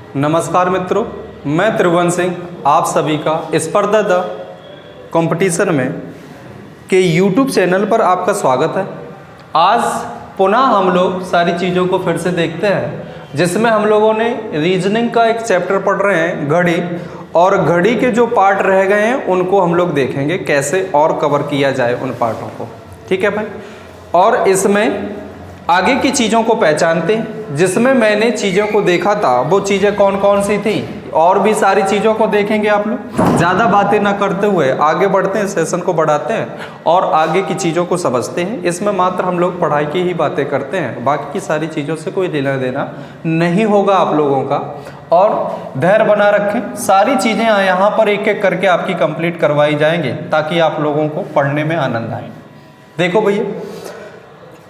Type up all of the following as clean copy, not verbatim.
नमस्कार मित्रों, मैं त्रिभुवन सिंह आप सभी का स्पर्धा द कंपटीशन में के YouTube चैनल पर आपका स्वागत है। आज पुनः हम लोग सारी चीज़ों को फिर से देखते हैं, जिसमें हम लोगों ने रीजनिंग का एक चैप्टर पढ़ रहे हैं घड़ी, और घड़ी के जो पार्ट रह गए हैं उनको हम लोग देखेंगे कैसे और कवर किया जाए उन पार्टों को। ठीक है भाई, और इसमें आगे की चीज़ों को पहचानते हैं। जिसमें मैंने चीज़ों को देखा था वो चीज़ें कौन कौन सी थी, और भी सारी चीज़ों को देखेंगे आप लोग। ज़्यादा बातें ना करते हुए आगे बढ़ते हैं, सेशन को बढ़ाते हैं और आगे की चीज़ों को समझते हैं। इसमें मात्र हम लोग पढ़ाई की ही बातें करते हैं, बाकी की सारी चीज़ों से कोई लेना देना नहीं होगा आप लोगों का। और धैर्य बना रखें, सारी चीज़ें यहाँ पर एक एक करके आपकी कंप्लीट करवाई जाएंगी ताकि आप लोगों को पढ़ने में आनंद आए। देखो भैया,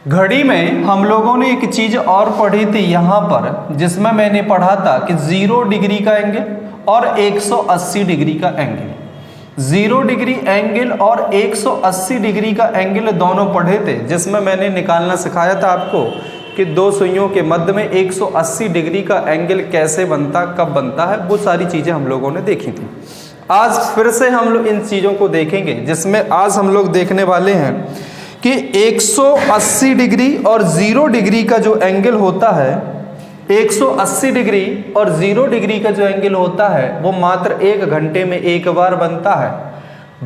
घड़ी में हम लोगों ने एक चीज और पढ़ी थी यहाँ पर, जिसमें मैंने पढ़ा था कि 0 डिग्री का एंगल और 180 डिग्री का एंगल, 0 डिग्री एंगल और 180 डिग्री का एंगल दोनों पढ़े थे। जिसमें मैंने निकालना सिखाया था आपको कि दो सुइयों के मध्य में 180 डिग्री का एंगल कैसे बनता, कब बनता है, वो सारी चीजें हम लोगों ने देखी थी। आज फिर से हम लोग इन चीजों को देखेंगे, जिसमें आज हम लोग देखने वाले हैं कि 180 डिग्री और 0 डिग्री का जो एंगल होता है, 180 डिग्री और 0 डिग्री का जो एंगल होता है वो मात्र 1 घंटे में एक बार बनता है।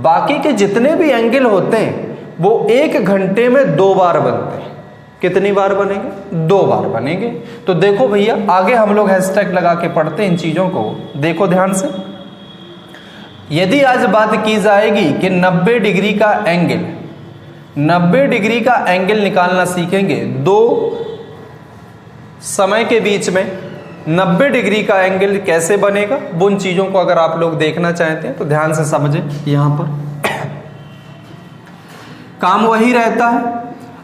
बाकी के जितने भी एंगल होते हैं वो 1 घंटे में 2 बार बनते हैं। कितनी बार बनेंगे? 2 बार बनेंगे। तो देखो भैया, आगे हम लोग हैशटैग लगा के पढ़ते हैं इन चीज़ों को। देखो ध्यान से, यदि आज बात की जाएगी कि 90 डिग्री का एंगल, 90 डिग्री का एंगल निकालना सीखेंगे। दो समय के बीच में 90 डिग्री का एंगल कैसे बनेगा, वो उन चीज़ों को अगर आप लोग देखना चाहते हैं तो ध्यान से समझें। यहाँ पर काम वही रहता है।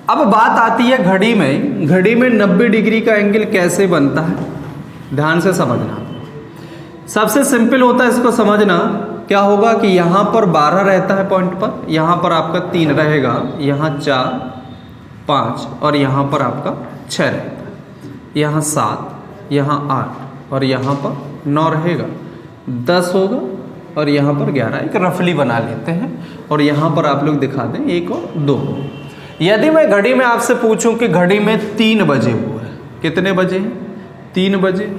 अब बात आती है घड़ी में, घड़ी में 90 डिग्री का एंगल कैसे बनता है, ध्यान से समझना। सबसे सिंपल होता है इसको समझना। क्या होगा कि यहाँ पर 12 रहता है पॉइंट पर, यहाँ पर आपका 3 रहेगा, यहाँ 4, 5 और यहाँ पर आपका 6 रहता है, यहाँ 7, यहाँ 8 और यहाँ पर 9 रहेगा, 10 होगा और यहाँ पर 11। एक रफली बना लेते हैं और यहाँ पर आप लोग दिखा दें 1 और 2। यदि मैं घड़ी में आपसे पूछूं कि घड़ी में 3 बजे हुए, कितने बजे हैं? 3 बजे।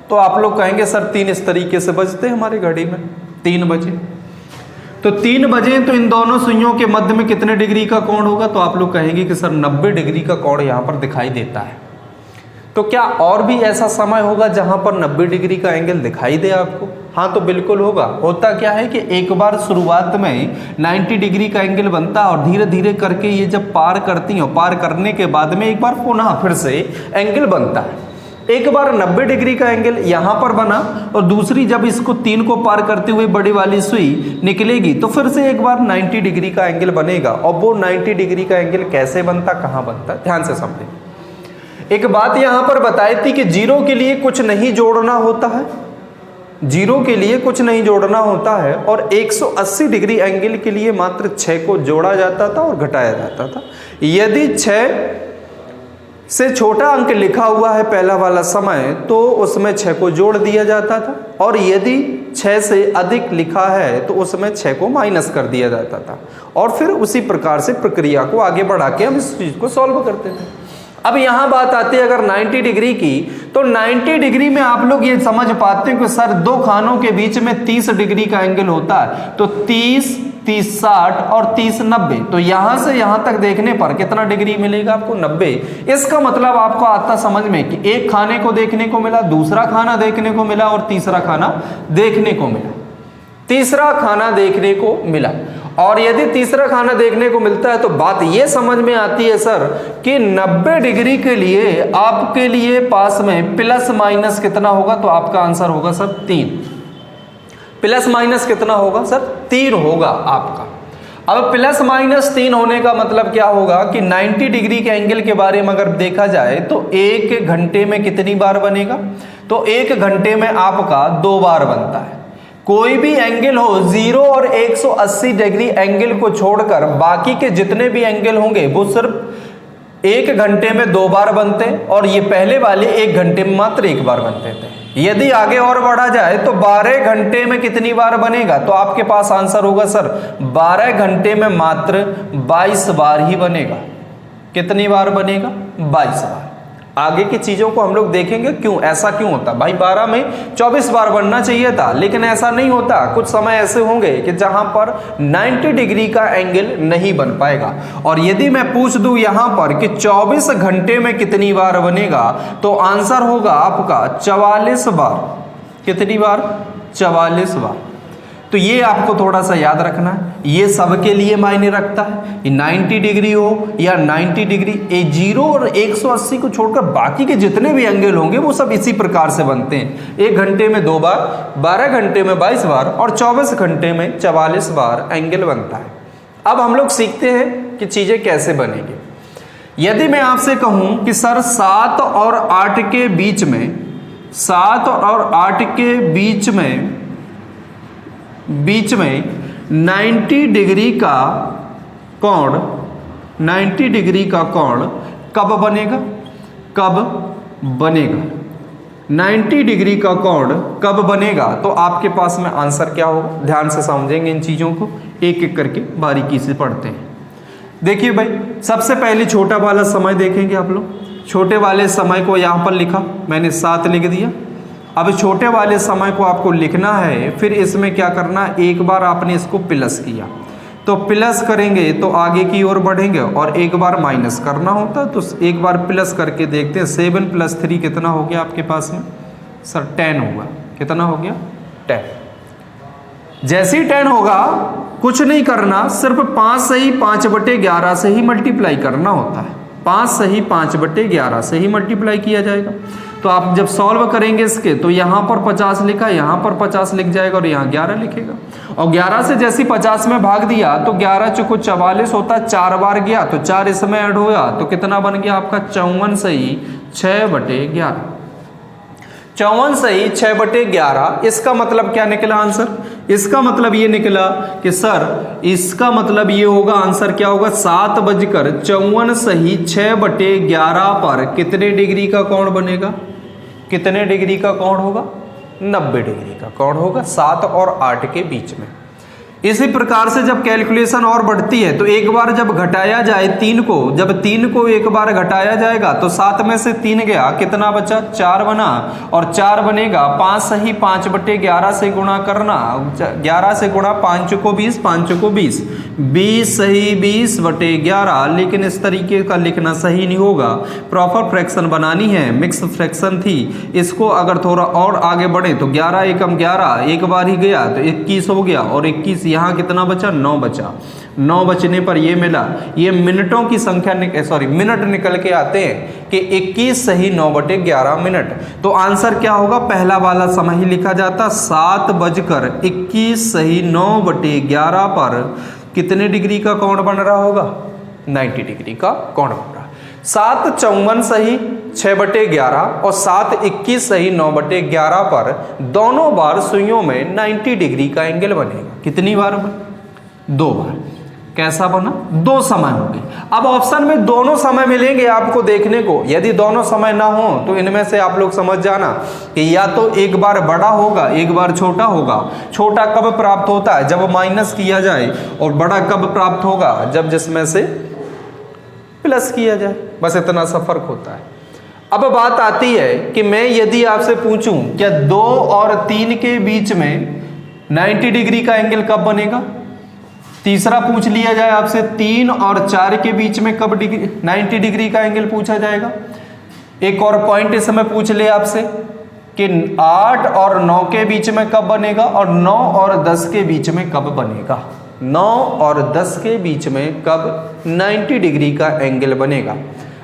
तो आप लोग कहेंगे सर 3 इस तरीके से बजते हैं हमारी घड़ी में, 3 बजे। तो 3 बजे तो इन दोनों सुइयों के मध्य में कितने डिग्री का कोण होगा? तो आप लोग कहेंगे कि सर 90 डिग्री का कोण यहाँ पर दिखाई देता है। तो क्या और भी ऐसा समय होगा जहां पर 90 डिग्री का एंगल दिखाई दे आपको? हाँ, तो बिल्कुल होगा। होता क्या है कि एक बार शुरुआत में 90 डिग्री का एंगल बनता है और धीरे धीरे करके ये जब पार करती हैं, पार करने के बाद में एक बार पुनः फिर से एंगल बनता है। एक बार 90 डिग्री का एंगल यहाँ पर बना और दूसरी जब इसको 3 को पार करते हुए बड़ी वाली सुई निकलेगी तो फिर से एक बार 90 डिग्री का एंगल बनेगा। और वो 90 डिग्री का एंगल कैसे बनता, कहाँ बनता, ध्यान से समझें। एक बात यहाँ पर बताई थी कि 0 के लिए कुछ नहीं जोड़ना होता है, 0 के लिए कुछ नहीं जोड़ना होता है, और 180 डिग्री एंगल के लिए मात्र 6 को जोड़ा जाता था और घटाया जाता था। यदि 6 से छोटा अंक लिखा हुआ है पहला वाला समय तो उसमें 6 को जोड़ दिया जाता था, और यदि 6 से अधिक लिखा है तो उसमें 6 को माइनस कर दिया जाता था, और फिर उसी प्रकार से प्रक्रिया को आगे बढ़ा के हम इस चीज को सॉल्व करते थे। अब यहाँ बात आती है अगर 90 डिग्री की, तो 90 डिग्री में आप लोग ये समझ पाते हैं कि सर 2 खानों के बीच में 30 डिग्री का एंगल होता है, तो 30, 30, 60 और 30, 90। तो यहां से यहां तक देखने पर कितना डिग्री मिलेगा आपको? 90। इसका मतलब आपको आता समझ में कि एक खाने को देखने को मिला, दूसरा खाना देखने को मिला और तीसरा खाना देखने को मिला, तीसरा खाना देखने को मिला। और यदि तीसरा खाना देखने को मिलता है तो बात यह समझ में आती है सर कि 90 डिग्री के लिए आपके लिए पास में प्लस माइनस कितना होगा? तो आपका आंसर होगा सर 3। प्लस माइनस कितना होगा सर? 3 होगा आपका। अब प्लस माइनस 3 होने का मतलब क्या होगा कि 90 डिग्री के एंगल के बारे में अगर देखा जाए तो 1 घंटे में कितनी बार बनेगा? तो 1 घंटे में आपका 2 बार बनता है। कोई भी एंगल हो 0 और 180 डिग्री एंगल को छोड़कर बाकी के जितने भी एंगल होंगे वो सिर्फ 1 घंटे में 2 बार बनते और ये पहले वाले 1 घंटे में मात्र 1 बार बनते थे। यदि आगे और बढ़ा जाए तो 12 घंटे में कितनी बार बनेगा, तो आपके पास आंसर होगा सर 12 घंटे में मात्र 22 बार ही बनेगा। कितनी बार बनेगा, 22 बार। आगे की चीजों को हम लोग देखेंगे क्यों ऐसा क्यों होता। भाई 12 में 24 बार बनना चाहिए था, लेकिन ऐसा नहीं होता। कुछ समय ऐसे होंगे कि जहां पर 90 डिग्री का एंगल नहीं बन पाएगा। और यदि मैं पूछ दूं यहां पर कि 24 घंटे में कितनी बार बनेगा, तो आंसर होगा आपका 44 बार। कितनी बार, 44 बार। तो ये आपको थोड़ा सा याद रखना है, ये सबके लिए मायने रखता है। ये 90 डिग्री हो या 90 डिग्री, 0 और 180 को छोड़कर बाकी के जितने भी एंगल होंगे वो सब इसी प्रकार से बनते हैं। 1 घंटे में 2 बार, 12 घंटे में 22 बार और 24 घंटे में 44 बार एंगल बनता है। अब हम लोग सीखते हैं कि चीजें कैसे बनेगी। यदि मैं आपसे कहूं कि सर 7 और 8 के बीच में, 7 और 8 के बीच में 90 डिग्री का कोण, 90 डिग्री का कोण कब बनेगा, कब बनेगा, 90 डिग्री का कोण कब बनेगा, तो आपके पास में आंसर क्या होगा। ध्यान से समझेंगे इन चीजों को, एक एक करके बारीकी से पढ़ते हैं। देखिए भाई, सबसे पहले छोटा वाला समय देखेंगे आप लोग। छोटे वाले समय को यहां पर लिखा मैंने, 7 लिख दिया। अब छोटे वाले समय को आपको लिखना है, फिर इसमें क्या करना, एक बार आपने इसको प्लस किया तो प्लस करेंगे तो आगे की ओर बढ़ेंगे, और एक बार माइनस करना होता है तो एक बार प्लस करके देखते हैं। 7 + 3 कितना हो गया आपके पास में सर, 10 होगा। कितना हो गया, 10। जैसे ही 10 होगा कुछ नहीं करना, सिर्फ 5 सही 5/11 से ही मल्टीप्लाई करना होता है। 5 सही 5/11 से ही मल्टीप्लाई किया जाएगा। तो आप जब सॉल्व करेंगे इसके, तो यहाँ पर 50 लिखा, यहाँ पर 50 लिख जाएगा और यहाँ 11 लिखेगा। और 11 से जैसे 50 में भाग दिया तो 11 चुको 44 होता, 4 बार गया तो 4 इसमें ऐड होगा, तो कितना बन गया आपका 54 सही 6/11। 54 सही 6/11। इसका मतलब क्या निकला आंसर, इसका मतलब ये निकला कि सर, इसका मतलब ये होगा, आंसर क्या होगा, 7:54 सही 6/11 पर कितने डिग्री का कोण बनेगा, कितने डिग्री का कोण होगा, 90 डिग्री का कोण होगा 7 और 8 के बीच में। इसी प्रकार से जब कैलकुलेशन और बढ़ती है तो एक बार जब घटाया जाए 3 को, जब 3 को एक बार घटाया जाएगा तो 7 में से 3 गया, कितना बचा, 4 बना, और 4 बनेगा 5 सही 5/11 से गुणा करना, 11 से गुणा, 5 चुको 20, 5 चुको 20, 20 सही 20/11। लेकिन इस तरीके का लिखना सही नहीं होगा, प्रॉपर फ्रैक्शन बनानी है। मिक्स फ्रैक्शन थी, इसको अगर थोड़ा और आगे बढ़े तो 11 एकम 11, एक बार ही गया तो 21 हो गया, और 21 यहाँ कितना बचा, 9 बचा। 9 बचने पर ये मिला, ये मिनटों की संख्या मिनट निकल के आते हैं कि 21 सही 9/11 मिनट। तो आंसर क्या होगा, पहला वाला समय ही लिखा जाता, 7:21 सही 9/11 पर कितने डिग्री का कोण बन रहा होगा, 90 डिग्री का कोण बन रहा। 7:54 सही 6/11 और 7:21 सही 9/11 पर दोनों बार सुइयों में 90 डिग्री का एंगल बनेगा। कितनी बार बना, 2 बार। कैसा बना, 2 समय होंगे। अब ऑप्शन में दोनों समय मिलेंगे आपको देखने को। यदि दोनों समय ना हो तो इनमें से आप लोग समझ जाना कि या तो एक बार बड़ा होगा, एक बार छोटा होगा। छोटा कब प्राप्त होता है, जब माइनस किया जाए, और बड़ा कब प्राप्त होगा, जब जिसमें से प्लस किया जाए। बस इतना सा फर्क होता है। अब बात आती है कि मैं यदि आपसे पूछूं क्या 2 और 3 के बीच में 90 डिग्री का एंगल कब बनेगा। तीसरा पूछ लिया जाए आपसे, 3 और 4 के बीच में कब 90 डिग्री का एंगल पूछा जाएगा। एक और पॉइंट इस समय पूछ ले आपसे कि 8 और 9 के बीच में कब बनेगा, और 9 और 10 के बीच में कब बनेगा। 9 और 10 के बीच में कब 90 डिग्री का एंगल बनेगा।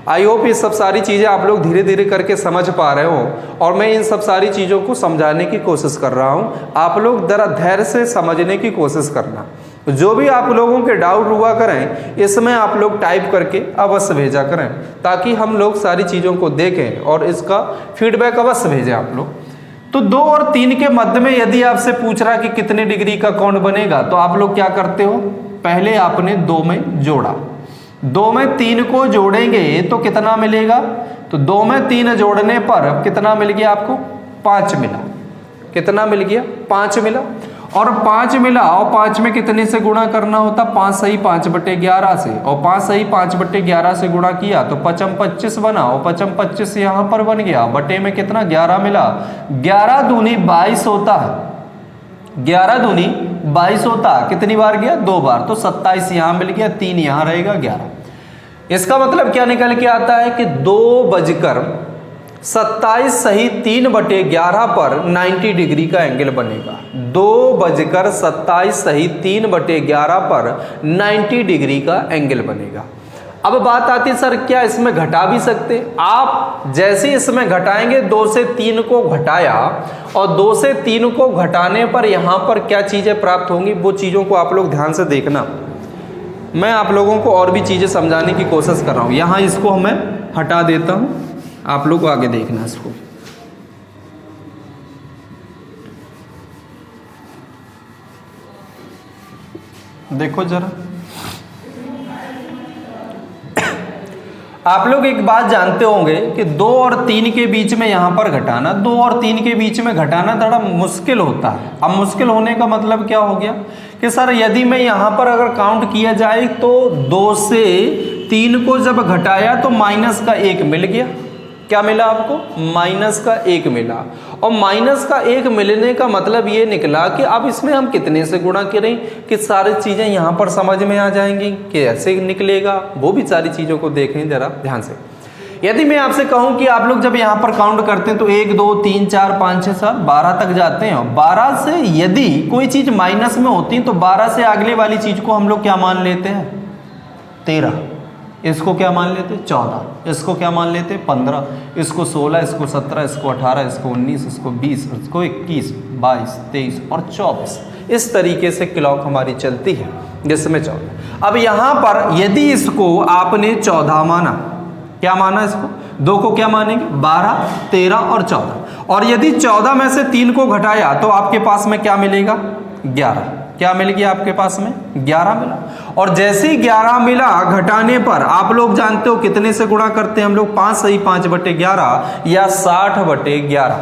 आई होप ये सब सारी चीज़ें आप लोग धीरे धीरे करके समझ पा रहे हो, और मैं इन सब सारी चीज़ों को समझाने की कोशिश कर रहा हूँ। आप लोग जरा धैर्य से समझने की कोशिश करना। जो भी आप लोगों के डाउट हुआ करें, इसमें आप लोग टाइप करके अवश्य भेजा करें, ताकि हम लोग सारी चीज़ों को देखें और इसका फीडबैक अवश्य भेजें आप लोग। तो 2 और 3 के मध्य में यदि आपसे पूछ रहा कि कितने डिग्री का कोण बनेगा, तो आप लोग क्या करते हो, पहले आपने 2 में जोड़ा, 2 में 3 को जोड़ेंगे तो कितना मिलेगा, तो 2 में 3 जोड़ने पर कितना मिल गया आपको, 5 मिला। कितना मिल गया, 5 मिला। और 5 मिला और 5 में कितने से गुणा करना होता, 5 सही 5/11 से, और 5 सही 5/11 से गुणा किया तो 5 25 बना, और 5 25 यहाँ पर बन गया, बटे में कितना 11 मिला। 11 दूनी 22 होता है, 11 दूनी 22 होता है, कितनी बार गया, 2 बार, तो 27 यहाँ मिल गया, 3 यहाँ रहेगा 11। इसका मतलब क्या निकल के आता है कि 2:27 सही 3/11 पर 90 डिग्री का एंगल बनेगा। 2:27 सही 3/11 पर 90 डिग्री का एंगल बनेगा। अब बात आती है सर क्या इसमें घटा भी सकते, आप जैसे इसमें घटाएंगे 2 से 3 को घटाया, और 2 से 3 को घटाने पर यहाँ पर क्या चीज़ें प्राप्त होंगी, वो चीज़ों को आप लोग ध्यान से देखना। मैं आप लोगों को और भी चीज़ें समझाने की कोशिश कर रहा हूँ। यहाँ इसको मैं हटा देता हूँ, आप लोग आगे देखना इसको। देखो जरा, आप लोग एक बात जानते होंगे कि 2 और 3 के बीच में यहां पर घटाना, 2 और 3 के बीच में घटाना थोड़ा मुश्किल होता है। अब मुश्किल होने का मतलब क्या हो गया कि सर यदि मैं यहां पर अगर काउंट किया जाए तो 2 से 3 को जब घटाया तो माइनस का 1 मिल गया। क्या मिला आपको, माइनस का 1 मिला। और माइनस का 1 मिलने का मतलब ये निकला कि अब इसमें हम कितने से गुणा करें कि सारी चीज़ें यहाँ पर समझ में आ जाएंगी, कैसे निकलेगा, वो भी सारी चीज़ों को देखें जरा ध्यान से। यदि मैं आपसे कहूँ कि आप लोग जब यहाँ पर काउंट करते हैं तो 1 2 3 4 5 6 7 12 तक जाते हैं। 12 से यदि कोई चीज़ माइनस में होती है तो 12 से अगले वाली चीज़ को हम लोग क्या मान लेते हैं, 13। इसको क्या मान लेते, 14। इसको क्या मान लेते, 15। इसको 16, इसको 17, इसको 18, इसको 19, इसको 20, इसको 21, 22, 23 और 24। इस तरीके से क्लॉक हमारी चलती है, जिसमें 14। अब यहाँ पर यदि इसको आपने 14 माना, क्या माना इसको, 2 को क्या मानेंगे, 12, 13 और 14। और यदि 14 में से 3 को घटाया तो आपके पास में क्या मिलेगा, 11। क्या मिल गया आपके पास में, 11 मिला। और जैसे ही 11 मिला घटाने पर आप लोग जानते हो कितने से गुणा करते हैं हम लोग, 5 सही 5/11 या 60/11।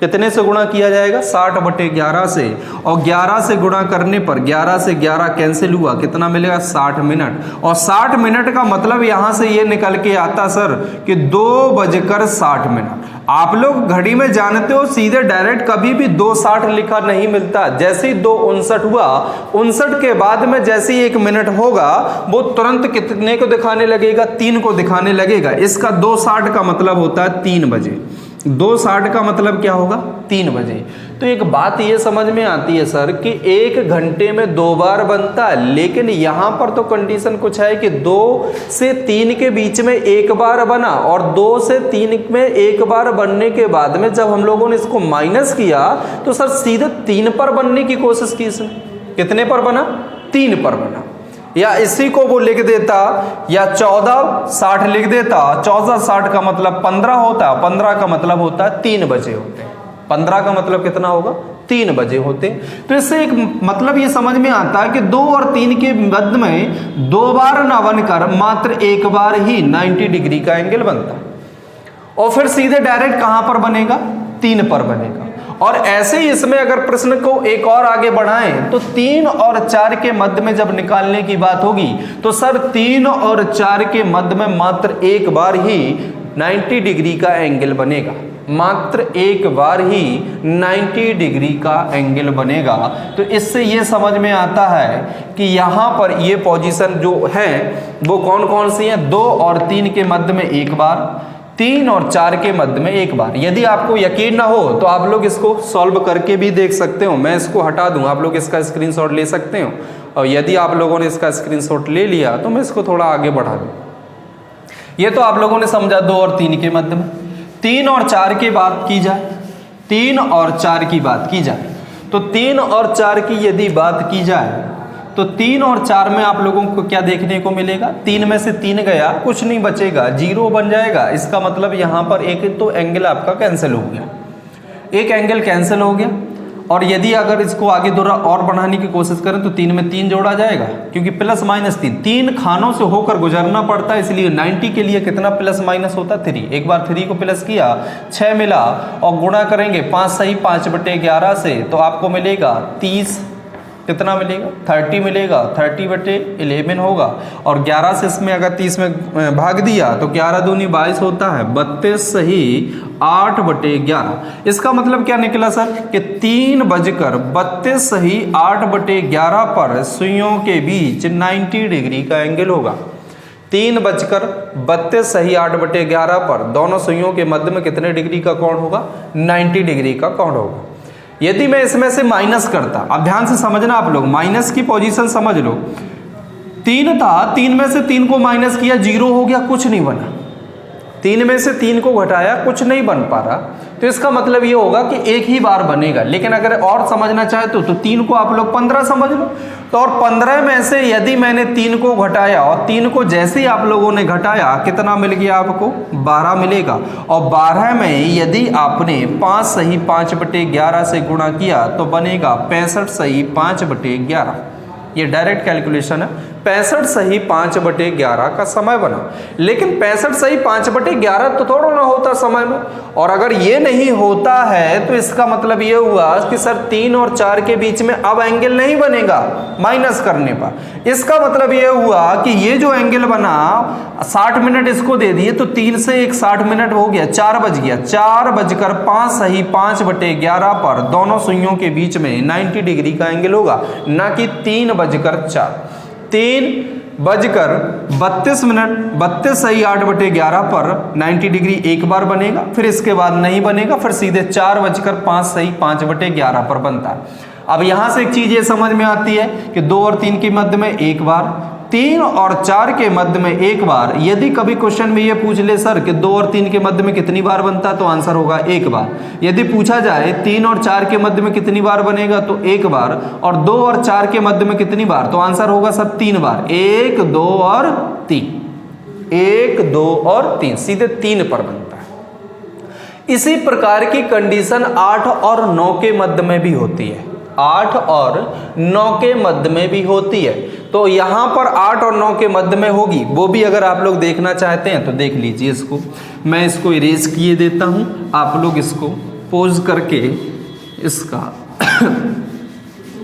कितने से गुणा किया जाएगा, 60/11 से। और 11 से गुणा करने पर 11 से 11 कैंसिल हुआ, कितना मिलेगा, 60 मिनट। और 60 मिनट का मतलब यहां से ये निकल के आता सर कि 2:60। आप लोग घड़ी में जानते हो सीधे डायरेक्ट कभी भी 2:60 लिखा नहीं मिलता। जैसे ही 2:59 हुआ, 59 के बाद में जैसे ही 1 मिनट होगा वो तुरंत कितने को दिखाने लगेगा, 3 को दिखाने लगेगा। इसका 2:60 का मतलब होता है 3 बजे। 2:60 का मतलब क्या होगा, 3 बजे। तो एक बात ये समझ में आती है सर कि 1 घंटे में 2 बार बनता है, लेकिन यहाँ पर तो कंडीशन कुछ है कि 2 से 3 के बीच में 1 बार बना, और 2 से 3 में 1 बार बनने के बाद में जब हम लोगों ने इसको माइनस किया तो सर सीधे 3 पर बनने की कोशिश की इसने। कितने पर बना, 3 पर बना। या इसी को वो लिख देता या 14:60 लिख देता। 14:60 का मतलब 15 होता, 15 का मतलब होता है 3 बजे होते हैं। 15 का मतलब कितना होगा, 3 बजे होते। तो इससे एक मतलब ये समझ में आता है कि 2 और 3 के मध्य में 2 बार ना बनकर मात्र 1 बार ही 90 डिग्री का एंगल बनता है। और फिर सीधे डायरेक्ट कहां पर बनेगा, 3 पर बनेगा। और ऐसे ही इसमें अगर प्रश्न को एक और आगे बढ़ाएं तो 3 और 4 के मध्य में जब निकालने की बात होगी तो सर 3 और 4 के मध्य में मात्र 1 बार ही 90 डिग्री का एंगल बनेगा। मात्र 1 बार ही 90 डिग्री का एंगल बनेगा। तो इससे ये समझ में आता है कि यहाँ पर ये पोजीशन जो है वो कौन कौन सी है, 2 और 3 के मध्य में 1 बार, 3 और 4 के मध्य में 1 बार। यदि आपको यकीन ना हो तो आप लोग इसको सॉल्व करके भी देख सकते हो। मैं इसको हटा दूं, आप लोग इसका स्क्रीनशॉट ले सकते हो। और यदि आप लोगों ने इसका स्क्रीनशॉट ले लिया तो मैं इसको थोड़ा आगे बढ़ा दूं। ये तो आप लोगों ने समझा 2 और 3 के मध्य में। 3 और 4 की बात की जाए, 3 और 4 की बात की जाए तो 3 और 4 की यदि बात की जाए तो 3 और 4 में आप लोगों को क्या देखने को मिलेगा, 3 में से 3 गया, कुछ नहीं बचेगा, 0 बन जाएगा। इसका मतलब यहाँ पर एक तो एंगल आपका कैंसिल हो गया, एक एंगल कैंसिल हो गया। और यदि अगर इसको आगे थोड़ा और बढ़ाने की कोशिश करें तो 3 में 3 जोड़ा जाएगा, क्योंकि प्लस माइनस 3 खानों से होकर गुजरना पड़ता है, इसलिए 90 के लिए कितना प्लस माइनस होता है 3। एक बार 3 को प्लस किया 6 मिला और गुणा करेंगे 5 सही 5/11 से, तो आपको मिलेगा 30, कितना मिलेगा 30 मिलेगा, 30/11 होगा। और 11 से इसमें अगर 30 में भाग दिया तो 11 दूनी 22 होता है, 32 सही 8/11। इसका मतलब क्या निकला सर कि 3:32 सही 8/11 पर सुइयों के बीच 90 डिग्री का एंगल होगा। 3:32 सही 8/11 पर दोनों सुइयों के मध्य में कितने डिग्री का कोण होगा, 90 डिग्री का कोण होगा। यदि मैं इसमें से माइनस करता, अब ध्यान से समझना आप लोग, माइनस की पोजीशन समझ लो। 3 था, 3 में से 3 को माइनस किया 0 हो गया, कुछ नहीं बना। 3 में से 3 को घटाया, कुछ नहीं बन पा रहा, तो इसका मतलब ये होगा कि एक ही बार बनेगा। लेकिन अगर और समझना चाहे तो 3 को आप लोग 15 समझ लो। तो और 15 में से यदि मैंने 3 को घटाया और 3 को जैसे ही आप लोगों ने घटाया कितना मिल गया आपको, 12 मिलेगा। और 12 में यदि आपने 5 सही 5/11 से गुणा किया तो बनेगा 65 सही 5/11। ये डायरेक्ट कैलकुलेशन है। 65 सही 5/11 का समय बना। लेकिन 65 सही 5/11 तो थोड़ा ना होता समय में, और अगर ये नहीं होता है तो इसका मतलब ये हुआ कि सर 3 और 4 के बीच में अब एंगल नहीं बनेगा माइनस करने पर। इसका मतलब ये हुआ कि ये जो एंगल बना 60 मिनट इसको दे दिए तो 3 से 1 60 मिनट हो गया, 4 बज गया। 4:05 सही 5/11 पर दोनों सुइयों के बीच में 90 डिग्री का एंगल होगा, ना कि 3:04। 3:32 मिनट 32 सही 8/11 पर 90 डिग्री एक बार बनेगा, फिर इसके बाद नहीं बनेगा, फिर सीधे 4:05 सही 5/11 पर बनता है। अब यहां से एक चीज ये समझ में आती है कि 2 और 3 के मध्य में एक बार, 3 और 4 के मध्य में एक बार। यदि कभी क्वेश्चन में ये पूछ ले सर कि 2 और 3 के मध्य में कितनी बार बनता है, तो आंसर होगा एक बार। यदि पूछा जाए 3 और 4 के मध्य में कितनी बार बनेगा, तो एक बार। और 2 और 4 के मध्य में कितनी बार, तो आंसर होगा सर 3 बार। 1 2 और 3, 1 2 और 3, सीधे 3 पर बनता है। इसी प्रकार की कंडीशन 8 और 9 के मध्य में भी होती है। 8 और 9 के मध्य में भी होती है। तो यहां पर 8 और 9 के मध्य में होगी, वो भी अगर आप लोग देखना चाहते हैं तो देख लीजिए। इसको मैं इसको इरेज किए देता हूं, आप लोग इसको पॉज करके इसका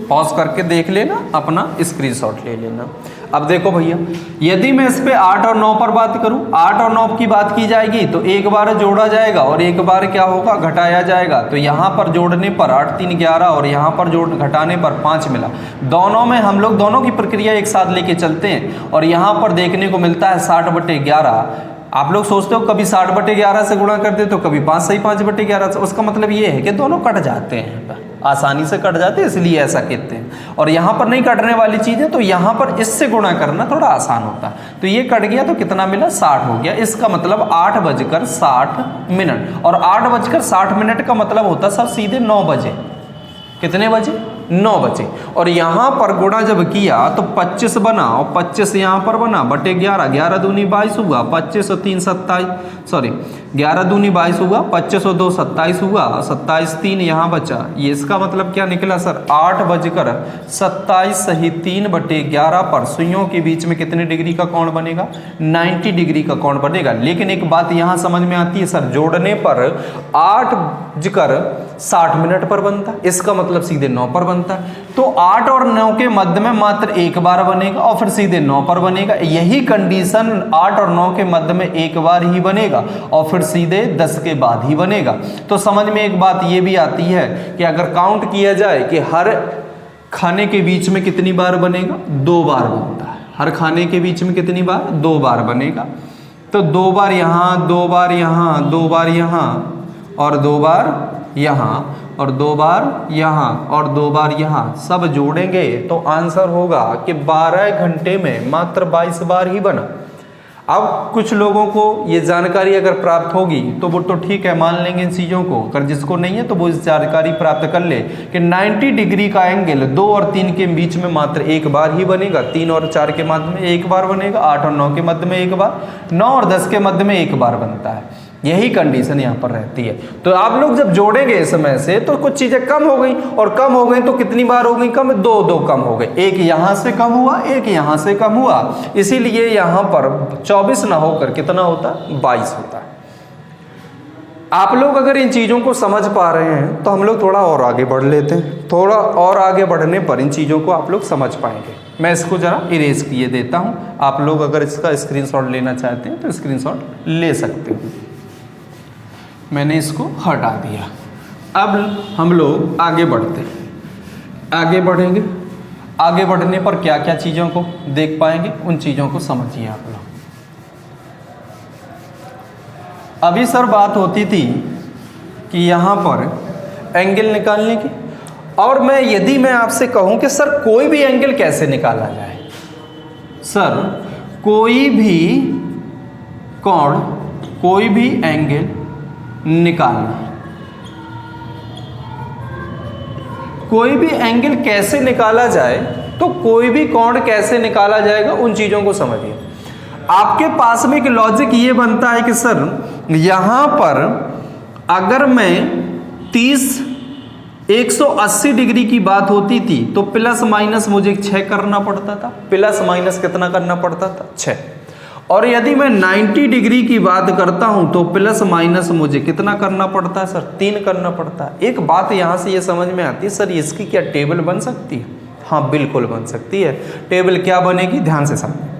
पॉज करके देख लेना, अपना स्क्रीनशॉट ले लेना। अब देखो भैया, यदि मैं इस पे 8 और 9 पर बात करूं, 8 और 9 की बात की जाएगी तो एक बार जोड़ा जाएगा और एक बार क्या होगा, घटाया जाएगा। तो यहाँ पर जोड़ने पर 8 3 11 और यहाँ पर घटाने पर 5 मिला। दोनों में हम लोग दोनों की प्रक्रिया एक साथ लेके चलते हैं और यहाँ पर देखने को मिलता है 60/11। आप लोग सोचते हो कभी 60/11 से गुणा करते तो कभी 5 सही 5/11 से। उसका मतलब ये है कि दोनों कट जाते हैं, आसानी से कट जाते हैं, इसलिए ऐसा कहते हैं। और यहाँ पर नहीं कटने वाली चीज़ है तो यहाँ पर इससे गुणा करना थोड़ा आसान होता है। तो ये कट गया तो कितना मिला, 60 हो गया। इसका मतलब 8:60। और 8:60 का मतलब होता सर सीधे 9 बजे। कितने बजे, 9 बजे। और यहाँ पर गुणा जब किया तो 25 बना और 25 यहाँ पर बना बटे 11, 11 दूनी 22 हुआ, 25 और 3 27, सॉरी 11 दूनी 22 हुआ, 25 और 2 27 हुआ, 27 3 यहाँ बचा। ये इसका मतलब क्या निकला सर, 8:27 सही 3/11 पर सुइयों के बीच में कितने डिग्री का कोण बनेगा, 90 डिग्री का कोण बनेगा। लेकिन एक बात यहाँ समझ में आती है सर, जोड़ने पर 8:60 पर बनता, इसका मतलब सीधे 9 पर बनता है। तो 8 और 9 के मध्य में मात्र एक बार बनेगा और फिर सीधे 9 पर बनेगा। यही कंडीशन 8 और 9 के मध्य में एक बार ही बनेगा और फिर सीधे 10 के बाद ही बनेगा। तो समझ में एक बात ये भी आती है कि अगर काउंट किया जाए कि हर खाने के बीच में कितनी बार बनेगा, 2 बार बनता है। हर खाने के बीच में कितनी बार, 2 बार बनेगा। तो 2 बार यहाँ, 2 बार यहाँ, 2 बार यहाँ और 2 बार यहाँ और 2 बार यहाँ और 2 बार यहाँ, सब जोड़ेंगे तो आंसर होगा कि 12 घंटे में मात्र 22 बार ही बना। अब कुछ लोगों को ये जानकारी अगर प्राप्त होगी तो वो तो ठीक है, मान लेंगे इन चीज़ों को। अगर जिसको नहीं है तो वो इस जानकारी प्राप्त कर ले कि 90 डिग्री का एंगल 2 और 3 के बीच में मात्र एक बार ही बनेगा। 3 और 4 के मध्य में एक बार बनेगा, 8 और 9 के मध्य में एक बार, 9 और 10 के मध्य में एक बार बनता है। यही कंडीशन यहाँ पर रहती है। तो आप लोग जब जोड़ेंगे इसमें से तो कुछ चीज़ें कम हो गई, और कम हो गई तो कितनी बार हो गई कम? दो कम हो गए, एक यहाँ से कम हुआ, एक यहाँ से कम हुआ, इसीलिए यहाँ पर 24 ना होकर कितना होता है? 22 होता है। आप लोग अगर इन चीज़ों को समझ पा रहे हैं तो हम लोग थोड़ा और आगे बढ़ लेते हैं। थोड़ा और आगे बढ़ने पर इन चीज़ों को आप लोग समझ पाएंगे। मैं इसको ज़रा इरेज किए देता हूँ, आप लोग अगर इसका स्क्रीनशॉट लेना चाहते हैं तो स्क्रीनशॉट ले सकते हो। मैंने इसको हटा दिया। अब हम लोग आगे बढ़ते हैं। आगे बढ़ेंगे, आगे बढ़ने पर क्या क्या चीज़ों को देख पाएंगे, उन चीज़ों को समझिए आप लोग। अभी सर बात होती थी कि यहाँ पर एंगल निकालने की, और यदि मैं आपसे कहूँ कि सर कोई भी एंगल कैसे निकाला जाए, सर कोई भी कोण, कोई भी एंगल निकालना, कोई भी एंगल कैसे निकाला जाए, तो कोई भी कोण कैसे निकाला जाएगा उन चीज़ों को समझिए। आपके पास में एक लॉजिक ये बनता है कि सर यहाँ पर अगर मैं 180 डिग्री की बात होती थी तो प्लस माइनस मुझे 6 करना पड़ता था। प्लस माइनस कितना करना पड़ता था? 6। और यदि मैं 90 डिग्री की बात करता हूं तो प्लस माइनस मुझे कितना करना पड़ता है? सर 3 करना पड़ता है। एक बात यहां से ये समझ में आती है, सर इसकी क्या टेबल बन सकती है? हाँ बिल्कुल बन सकती है। टेबल क्या बनेगी? ध्यान से समझें।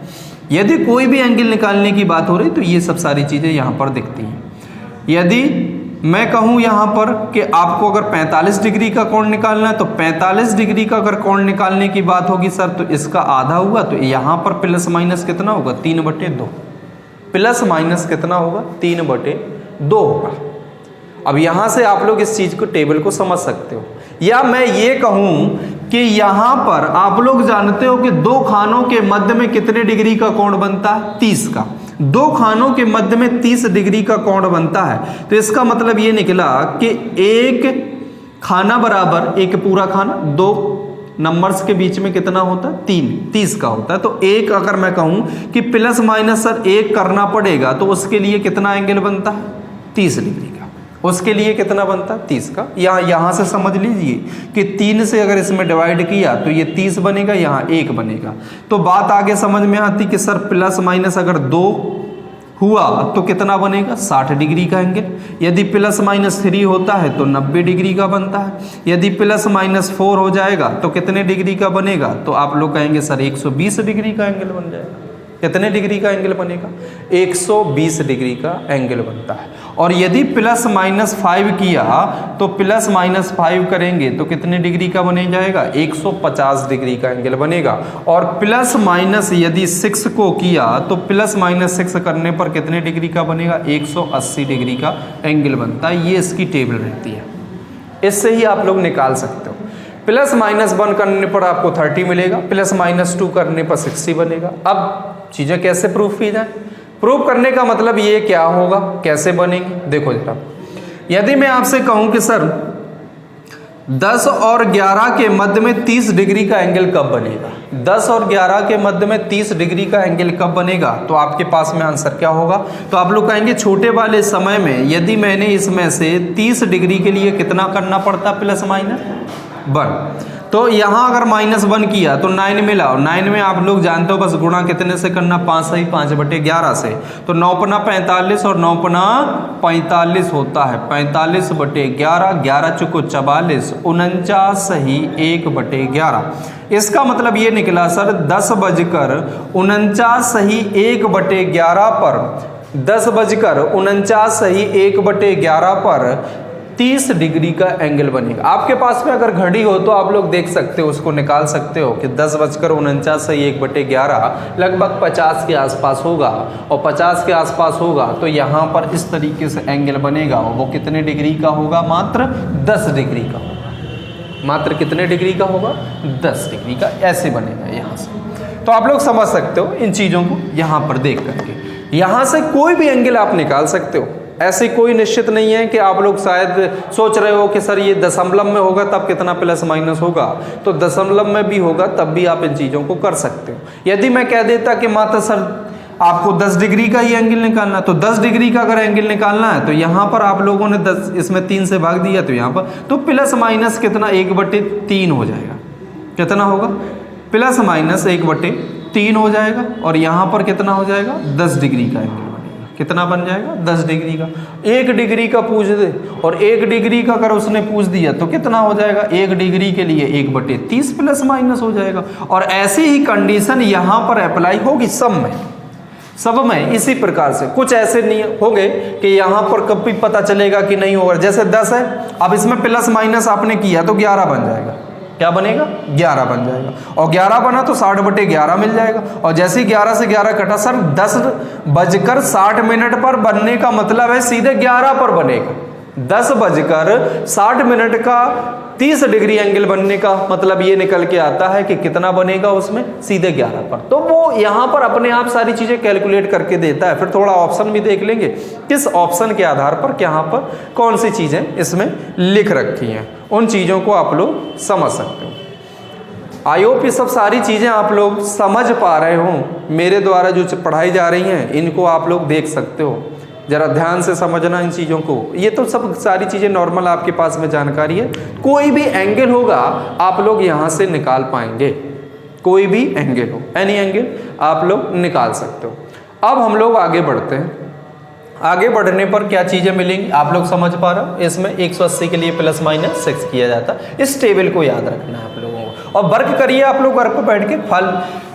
यदि कोई भी एंगल निकालने की बात हो रही तो ये सब सारी चीज़ें यहाँ पर दिखती हैं। यदि मैं कहूँ यहाँ पर कि आपको अगर 45 डिग्री का कोण निकालना है तो 45 डिग्री का अगर कोण निकालने की बात होगी सर तो इसका आधा हुआ, तो यहाँ पर प्लस माइनस कितना होगा? 3/2। प्लस माइनस कितना होगा? 3/2 होगा। अब यहाँ से आप लोग इस चीज़ को टेबल को समझ सकते हो। या मैं ये कहूँ कि यहाँ पर आप लोग जानते हो कि दो खानों के मध्य में कितने डिग्री का कोण बनता है? 30 का। दो खानों के मध्य में 30 डिग्री का कोण बनता है, तो इसका मतलब ये निकला कि एक खाना बराबर एक पूरा खाना, दो नंबर्स के बीच में कितना होता है? 30 का होता है। तो एक अगर मैं कहूँ कि प्लस माइनस सर 1 करना पड़ेगा तो उसके लिए कितना एंगल बनता है? 30 डिग्री का। उसके लिए कितना बनता है? 30 का। यहाँ से समझ लीजिए कि 3 से अगर इसमें डिवाइड किया तो ये 30 बनेगा, यहाँ 1 बनेगा। तो बात आगे समझ में आती कि सर प्लस माइनस अगर 2 हुआ तो कितना बनेगा? 60 डिग्री का एंगल। यदि प्लस माइनस 3 होता है तो 90 डिग्री का बनता है। यदि प्लस माइनस 4 हो जाएगा तो कितने डिग्री का बनेगा? तो आप लोग कहेंगे सर 120 डिग्री का एंगल बन जाएगा। कितने डिग्री का एंगल बनेगा? 120 डिग्री का एंगल बनता है। और यदि प्लस माइनस 5 किया तो प्लस माइनस 5 करेंगे तो कितने डिग्री का बन जाएगा? 150 डिग्री का एंगल बनेगा। और प्लस माइनस यदि 6 को किया तो प्लस माइनस 6 करने पर कितने डिग्री का बनेगा? 180 डिग्री का एंगल बनता है। ये इसकी टेबल रहती है, इससे ही आप लोग निकाल सकते हो। प्लस माइनस 1 करने पर आपको 30 मिलेगा, प्लस माइनस 2 करने पर 60 बनेगा। अब चीज़ें कैसे प्रूफ की जाए? प्रूफ करने का मतलब ये क्या होगा, कैसे बनेंगी? देखो जरा, यदि मैं आपसे कहूं कि सर 10 और 11 के मध्य में 30 डिग्री का एंगल कब बनेगा? 10 और 11 के मध्य में 30 डिग्री का एंगल कब बनेगा? तो आपके पास में आंसर क्या होगा? तो आप लोग कहेंगे छोटे वाले समय में यदि मैंने इसमें से 30 डिग्री के लिए कितना करना पड़ता? Plus minus 1। तो यहाँ अगर -1 किया तो 9 मिला, और 9 में आप लोग जानते हो बस गुणा कितने से करना? 5 से ही 5/11 से। तो 9×5 45 और 9×5 45 होता है 45/11, 11×4 44, 49 ही 1/11। इसका मतलब ये निकला सर 10:49 ही 1/11 पर 10:49 ही 1/11 पर 30 डिग्री का एंगल बनेगा। आपके पास में अगर घड़ी हो तो आप लोग देख सकते हो, उसको निकाल सकते हो कि 10:49 से 1/11 लगभग 50 के आसपास होगा, और 50 के आसपास होगा तो यहाँ पर इस तरीके से एंगल बनेगा। वो कितने डिग्री का होगा? मात्र 10 डिग्री का होगा। मात्र कितने डिग्री का होगा? 10 डिग्री का। ऐसे बनेगा यहाँ से। तो आप लोग समझ सकते हो इन चीज़ों को यहाँ पर देख करके। यहाँ से कोई भी एंगल आप निकाल सकते हो। ऐसी कोई निश्चित नहीं है कि आप लोग शायद सोच रहे हो कि सर ये दशमलव में होगा तब कितना प्लस माइनस होगा, तो दशमलव में भी होगा तब भी आप इन चीज़ों को कर सकते हो। यदि मैं कह देता कि मात्र सर आपको 10 डिग्री का ही एंगल निकालना है, तो 10 डिग्री का अगर एंगल निकालना है तो यहाँ पर आप लोगों ने 10 इसमें 3 से भाग दिया, तो यहाँ पर तो प्लस माइनस कितना 1/3 हो जाएगा। कितना होगा? प्लस माइनस 1/3 हो जाएगा। और यहाँ पर कितना हो जाएगा? 10 डिग्री का एंगल बनेगा। कितना बन जाएगा? 10 डिग्री का। 1 डिग्री का पूछ दे और 1 डिग्री का अगर उसने पूछ दिया तो कितना हो जाएगा? 1 डिग्री के लिए 1/30 प्लस माइनस हो जाएगा। और ऐसी ही कंडीशन यहाँ पर अप्लाई होगी सब में इसी प्रकार से। कुछ ऐसे नहीं होंगे कि यहाँ पर कभी पता चलेगा कि नहीं होगा। जैसे 10 है, अब इसमें प्लस माइनस आपने किया तो 11 बन जाएगा। क्या बनेगा? 11 बन जाएगा। और 11 बना तो 60/11 मिल जाएगा। और जैसे ही 11 से 11 कटा, सर 10:60 पर बनने का मतलब है सीधे 11 पर बनेगा। 10:60 का 30 डिग्री एंगल बनने का मतलब ये निकल के आता है कि कितना बनेगा उसमें? सीधे 11 पर। तो वो यहाँ पर अपने आप सारी चीजें कैलकुलेट करके देता है। फिर थोड़ा ऑप्शन भी देख लेंगे, किस ऑप्शन के आधार पर यहाँ पर कौन सी चीजें इसमें लिख रखी हैं, उन चीजों को आप लोग समझ सकते हो। आई होप ये सब सारी चीजें आप लोग समझ पा रहे हो। मेरे द्वारा जो पढ़ाई जा रही हैं इनको आप लोग देख सकते हो। जरा ध्यान से समझना इन चीज़ों को। ये तो सब सारी चीज़ें नॉर्मल आपके पास में जानकारी है। कोई भी एंगल होगा आप लोग यहाँ से निकाल पाएंगे। कोई भी एंगल हो, एनी एंगल आप लोग निकाल सकते हो। अब हम लोग आगे बढ़ते हैं। आगे बढ़ने पर क्या चीज़ें मिलेंगी आप लोग समझ पा रहे हो? इसमें 180 के लिए प्लस माइनस 6 किया जाता है। इस टेबल को याद रखना है आप लोगों को। और वर्क करिए आप लोग घर पर बैठ के।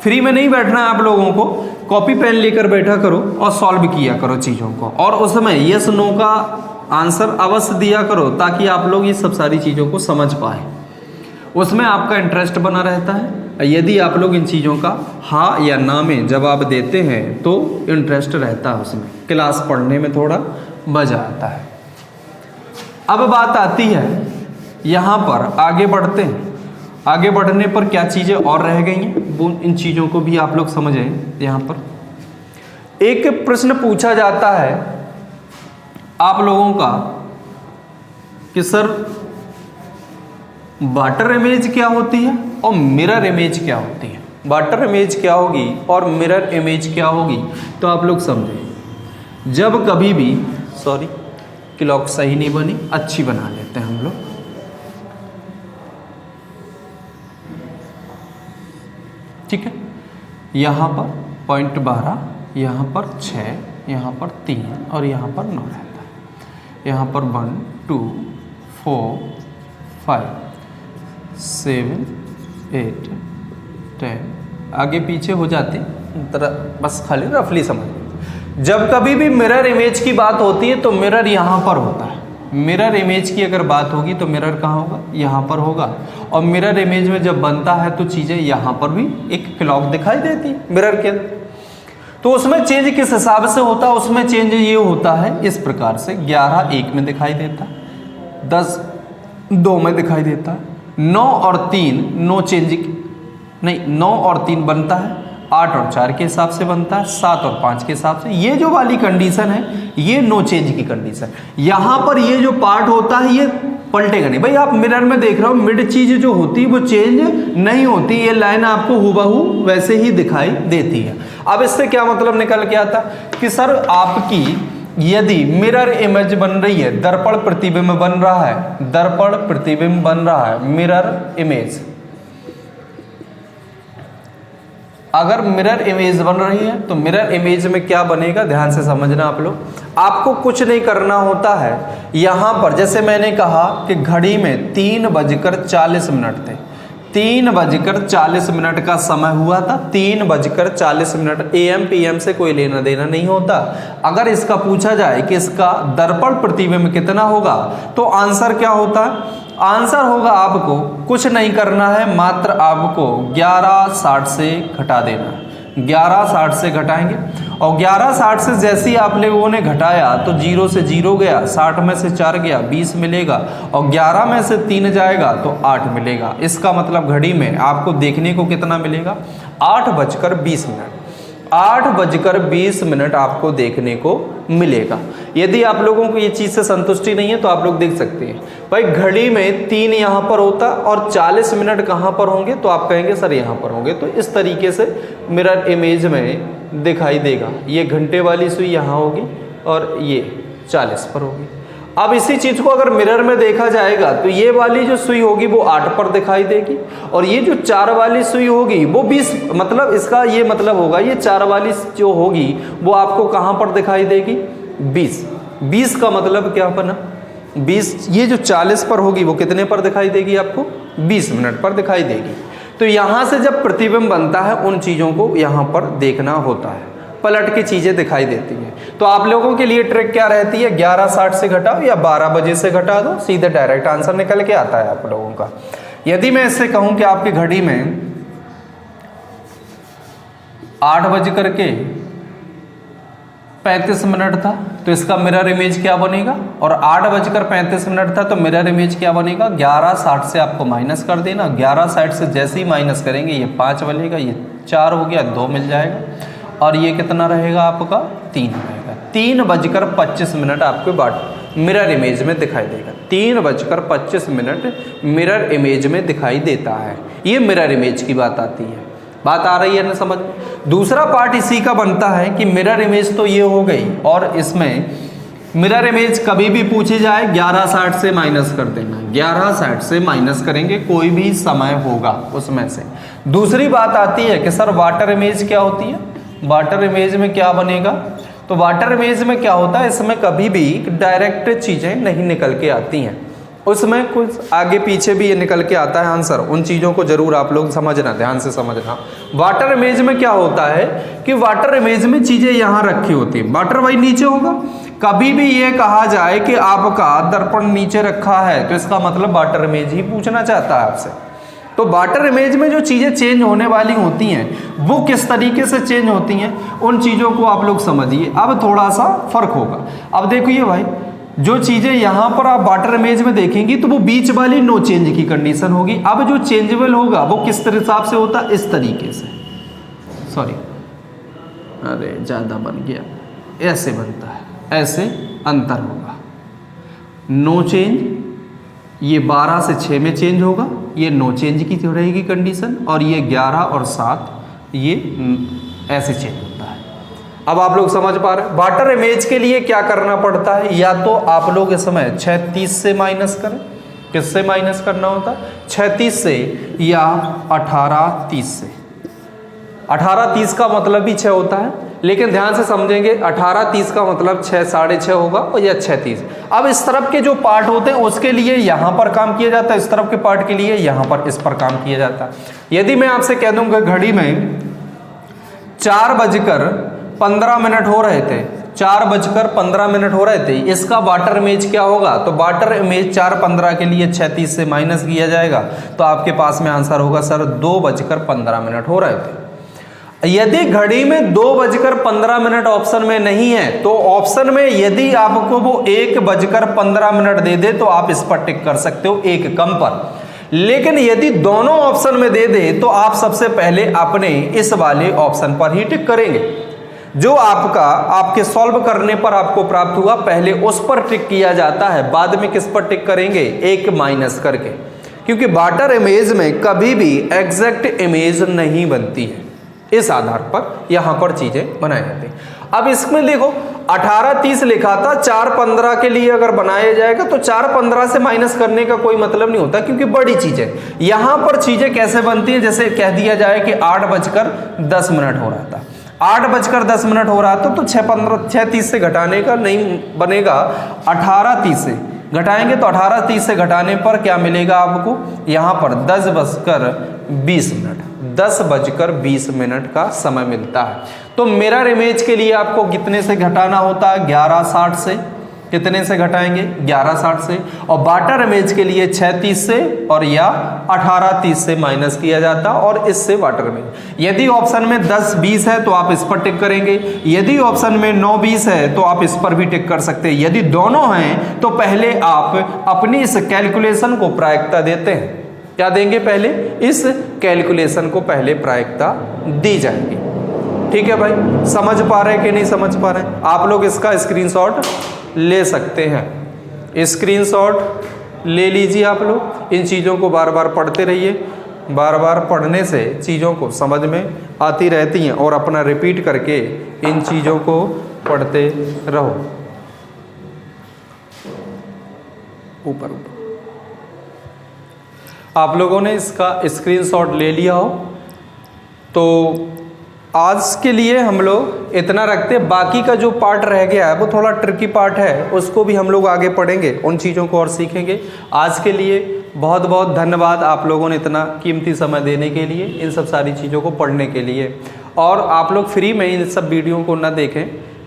फ्री में नहीं बैठना है आप लोगों को। कॉपी पेन लेकर बैठा करो और सॉल्व किया करो चीज़ों को। और उसमें यस नो का आंसर अवश्य दिया करो ताकि आप लोग ये सब सारी चीज़ों को समझ पाए। उसमें आपका इंटरेस्ट बना रहता है। यदि आप लोग इन चीज़ों का हाँ या ना में जवाब देते हैं तो इंटरेस्ट रहता है उसमें, क्लास पढ़ने में थोड़ा मजा आता है। अब बात आती है यहाँ पर, आगे बढ़ते हैं। आगे बढ़ने पर क्या चीज़ें और रह गई हैं वो इन चीज़ों को भी आप लोग समझें। यहाँ पर एक प्रश्न पूछा जाता है आप लोगों का कि सर वाटर इमेज क्या होती है और मिरर इमेज क्या होती है। वाटर इमेज क्या होगी और मिरर इमेज क्या होगी, तो आप लोग समझें। जब कभी भी, सॉरी क्लॉक सही नहीं बनी, अच्छी बना लेते हैं हम लोग। ठीक है, यहाँ पर पॉइंट 12, यहाँ पर 6, यहाँ पर 3 और यहाँ पर 9 रहता है। यहाँ पर 1 2 4 5 7 8 10 आगे पीछे हो जाती, बस खाली रफली समझ। जब कभी भी मिरर इमेज की बात होती है तो मिरर यहाँ पर होता है। मिरर इमेज की अगर बात होगी तो मिरर कहाँ होगा? यहाँ पर होगा। और मिरर इमेज में जब बनता है तो चीज़ें यहाँ पर भी एक क्लॉक दिखाई देती है मिरर के अंदर। तो उसमें चेंज किस हिसाब से होता है? उसमें चेंज ये होता है इस प्रकार से। 11 1 में दिखाई देता है, 10 2 में दिखाई देता है, 9 और 3 नो चेंज नहीं, 9 और 3 बनता है, 8 और 4 के हिसाब से बनता है, 7 और 5 के हिसाब से। ये जो वाली कंडीशन है ये नो चेंज की कंडीशन। यहाँ पर ये जो पार्ट होता है ये पलटेगा नहीं। भाई आप मिरर में देख रहे हो, मिड चीज जो होती है वो चेंज नहीं होती। ये लाइन आपको हुबहू वैसे ही दिखाई देती है। अब इससे क्या मतलब निकल के आता कि सर आपकी यदि मिरर इमेज बन रही है, दर्पण प्रतिबिंब बन रहा है, दर्पण प्रतिबिंब बन रहा है, मिरर इमेज, अगर मिरर इमेज बन रही है तो मिरर इमेज में क्या बनेगा, ध्यान से समझना आप लोग। आपको कुछ नहीं करना होता है। यहाँ पर जैसे मैंने कहा कि घड़ी में 3:40 थे, 3:40 का समय हुआ था, 3:40। AM PM से कोई लेना देना नहीं होता। अगर इसका पूछा जाए कि इसका दर्पण प्रतिबिंब कितना होगा तो आंसर क्या होता है? आंसर होगा आपको कुछ नहीं करना है, मात्र आपको 11:60 से घटा देना है। 11:60 से घटाएंगे और 11:60 से जैसे ही आप लोगों ने घटाया तो 0 से 0 गया, 60 में से 4 गया, 20 मिलेगा और 11 में से 3 जाएगा तो 8 मिलेगा। इसका मतलब घड़ी में आपको देखने को कितना मिलेगा? 8:20। 8:20 आपको देखने को मिलेगा। यदि आप लोगों को ये चीज़ से संतुष्टि नहीं है तो आप लोग देख सकते हैं भाई घड़ी में 3 यहाँ पर होता और 40 मिनट कहाँ पर होंगे, तो आप कहेंगे सर यहाँ पर होंगे। तो इस तरीके से मिरर इमेज में दिखाई देगा। ये घंटे वाली सुई यहाँ होगी और ये 40 पर होगी। अब इसी चीज को अगर मिरर में देखा जाएगा तो ये वाली जो सुई होगी वो 8 पर दिखाई देगी और ये जो 4 वाली सुई होगी वो 20, मतलब इसका ये मतलब होगा ये 4 वाली जो होगी वो आपको कहाँ पर दिखाई देगी, 20 का मतलब क्या बना 20। ये जो 40 पर होगी वो कितने पर दिखाई देगी आपको, 20 मिनट पर दिखाई देगी। तो यहाँ से जब प्रतिबिंब बनता है उन चीज़ों को यहाँ पर देखना होता है, पलट की चीज़ें दिखाई देती हैं। तो आप लोगों के लिए ट्रिक क्या रहती है, 11:60 से घटाओ या 12 बजे से घटा दो, सीधे डायरेक्ट आंसर निकल के आता है आप लोगों का। यदि मैं इससे कहूं कि आपकी घड़ी में 8:35 था तो इसका मिरर इमेज क्या बनेगा, और 8:35 था तो मिरर इमेज क्या बनेगा, 11:60 से आपको माइनस कर देना। 11:60 से जैसे ही माइनस करेंगे ये 5 बनेगा, ये 4 हो गया, 2 मिल जाएगा और ये कितना रहेगा आपका 3 रहेगा। 3:25 आपके मिरर इमेज में दिखाई देगा। 3:25 मिरर इमेज में दिखाई देता है। ये मिरर इमेज की बात आती है। बात आ रही है ना समझ। दूसरा पार्ट इसी का बनता है कि मिरर इमेज तो ये हो गई और इसमें मिरर इमेज कभी भी पूछी जाए 11:60 से माइनस कर देना। 11:60 से माइनस करेंगे, कोई भी समय होगा उसमें से। दूसरी बात आती है कि सर वाटर इमेज क्या होती है, वाटर इमेज में क्या बनेगा, तो वाटर इमेज में क्या होता है, इसमें कभी भी डायरेक्ट चीज़ें नहीं निकल के आती हैं, उसमें कुछ आगे पीछे भी ये निकल के आता है आंसर। उन चीज़ों को जरूर आप लोग समझना, ध्यान से समझना। वाटर इमेज में क्या होता है कि वाटर इमेज में चीज़ें यहाँ रखी होती है, वाटर वही नीचे होगा। कभी भी ये कहा जाए कि आपका दर्पण नीचे रखा है तो इसका मतलब वाटर इमेज ही पूछना चाहता है आपसे। तो वाटर इमेज में जो चीज़ें चेंज होने वाली होती हैं वो किस तरीके से चेंज होती हैं, उन चीज़ों को आप लोग समझिए। अब थोड़ा सा फर्क होगा। अब देखिए भाई, जो चीज़ें यहाँ पर आप वाटर इमेज में देखेंगी तो वो बीच वाली नो चेंज की कंडीशन होगी। अब जो चेंजेबल होगा वो किस हिसाब से होता है, इस तरीके से, सॉरी अरे ज़्यादा बन गया, ऐसे बनता है, ऐसे अंतर होगा। नो चेंज ये 12 से 6 में चेंज होगा, ये नो चेंज की रहेगी कंडीशन, और ये 11 और 7 ये ऐसे चेंज होता है। अब आप लोग समझ पा रहे हैं। वाटर इमेज के लिए क्या करना पड़ता है, या तो आप लोग इस समय 36 से माइनस करें, किससे माइनस करना होता है, 36 से या 18:30 से। 18:30 का मतलब भी 6 होता है, लेकिन ध्यान से समझेंगे 18:30 का मतलब 6, 6:30 होगा और या 6:30। अब इस तरफ के जो पार्ट होते हैं उसके लिए यहाँ पर काम किया जाता है, इस तरफ के पार्ट के लिए यहाँ पर इस पर काम किया जाता है। यदि मैं आपसे कह दूंगा घड़ी में 4:15 हो रहे थे, 4:15 हो रहे थे, इसका वाटर इमेज क्या होगा, तो वाटर इमेज 4:15 के लिए 36 से माइनस किया जाएगा तो आपके पास में आंसर होगा सर 2:15 हो रहे थे। यदि घड़ी में 2:15 ऑप्शन में नहीं है तो ऑप्शन में यदि आपको वो 1:15 दे दे तो आप इस पर टिक कर सकते हो, एक कम पर। लेकिन यदि दोनों ऑप्शन में दे दे तो आप सबसे पहले अपने इस वाले ऑप्शन पर ही टिक करेंगे, जो आपके सॉल्व करने पर आपको प्राप्त हुआ, पहले उस पर टिक किया जाता है, बाद में किस पर टिक करेंगे, 1 माइनस करके। क्योंकि वाटर इमेज में कभी भी एग्जैक्ट इमेज नहीं बनती है, इस आधार पर यहां पर चीजें बनाई जाती हैं। अब इसमें देखो 18:30 लिखा था, 4:15 के लिए अगर बनाया जाएगा तो 4:15 से माइनस करने का कोई मतलब नहीं होता, क्योंकि बड़ी चीजें यहां पर चीजें कैसे बनती है, जैसे कह दिया जाए कि 8:10 हो रहा था, 8:10 हो रहा था तो 6:30 से घटाने का नहीं बनेगा, 18:30 से घटाएंगे तो 18:30 से घटाने पर क्या मिलेगा आपको, यहां पर 10:20 का समय मिलता है। तो मिरर इमेज के लिए आपको कितने से घटाना होता है, 11:60 से। कितने से घटाएंगे, 11:60 से। और वाटर इमेज के लिए 36 से और या 18:30 से माइनस किया जाता और इससे वाटर इमेज। यदि ऑप्शन में 10-20 है तो आप इस पर टिक करेंगे, यदि ऑप्शन में 9-20 है तो आप इस पर भी टिक कर सकते हैं। यदि दोनों हैं तो पहले आप अपनी इस कैलकुलेशन को प्रायिकता देते हैं। क्या देंगे, पहले इस कैलकुलेशन को पहले प्रायिकता दी जाएगी। ठीक है भाई, समझ पा रहे हैं कि नहीं समझ पा रहे हैं? आप लोग इसका स्क्रीनशॉट ले सकते हैं, स्क्रीनशॉट ले लीजिए आप लोग। इन चीज़ों को बार बार पढ़ते रहिए, बार बार पढ़ने से चीज़ों को समझ में आती रहती हैं और अपना रिपीट करके इन चीज़ों को पढ़ते रहो। ऊपर ऊपर आप लोगों ने इसका स्क्रीनशॉट ले लिया हो तो आज के लिए हम लोग इतना रखते हैं। बाकी का जो पार्ट रह गया है वो थोड़ा ट्रिकी पार्ट है, उसको भी हम लोग आगे पढ़ेंगे, उन चीज़ों को और सीखेंगे। आज के लिए बहुत बहुत धन्यवाद आप लोगों ने इतना कीमती समय देने के लिए, इन सब सारी चीज़ों को पढ़ने के लिए। और आप लोग फ्री में इन सब वीडियो को ना देखें,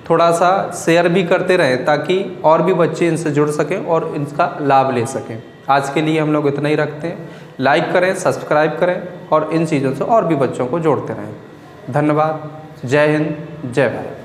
थोड़ा सा शेयर भी करते रहें ताकि और भी बच्चे इनसे जुड़ सकें और इनका लाभ ले सकें। आज के लिए हम लोग इतना ही रखते हैं। लाइक करें, सब्सक्राइब करें और इन चीज़ों से और भी बच्चों को जोड़ते रहें। धन्यवाद। जय हिंद, जय भारत।